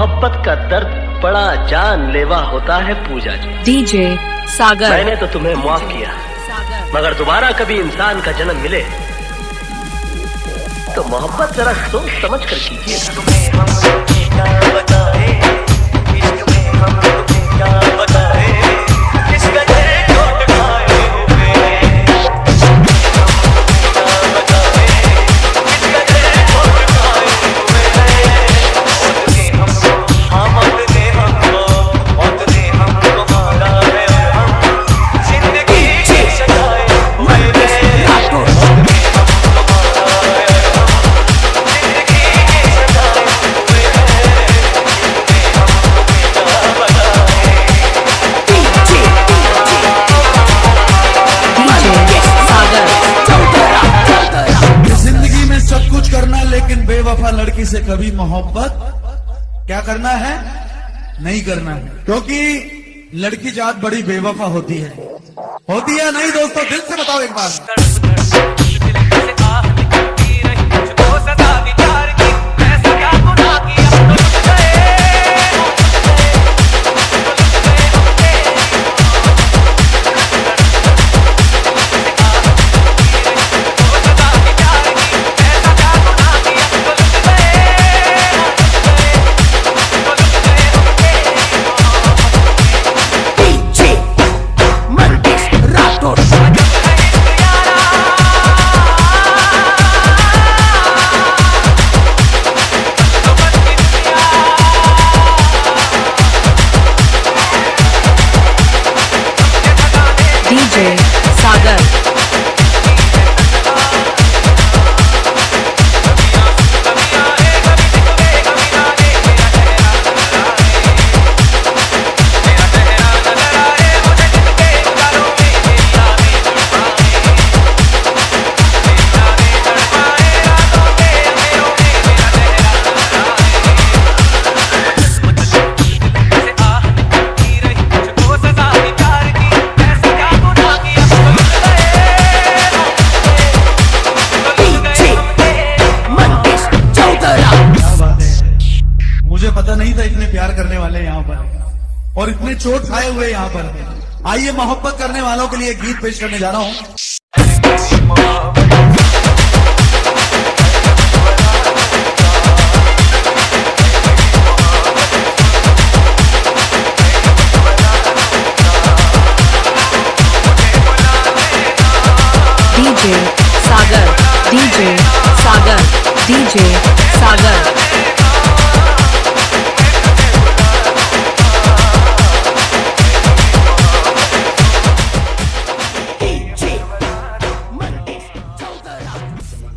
मोहब्बत का दर्द बड़ा जानलेवा होता है पूजा जी। DJ सागर। मैंने तो तुम्हें माफ किया, मगर दोबारा कभी इंसान का जन्म मिले तो मोहब्बत जरा सोच समझ कर लेकिन बेवफा लड़की से कभी मोहब्बत क्या करना है, नहीं करना है, क्योंकि लड़की जात बड़ी बेवफा होती है नहीं दोस्तों? दिल से बताओ एक बार। DJ सागर। मुझे पता नहीं था इतने प्यार करने वाले यहाँ पर और इतने चोट खाए हुए यहाँ पर। आइए मोहब्बत करने वालों के लिए गीत पेश करने जा रहा हूँ। DJ सागर। DJ सागर। DJ सागर।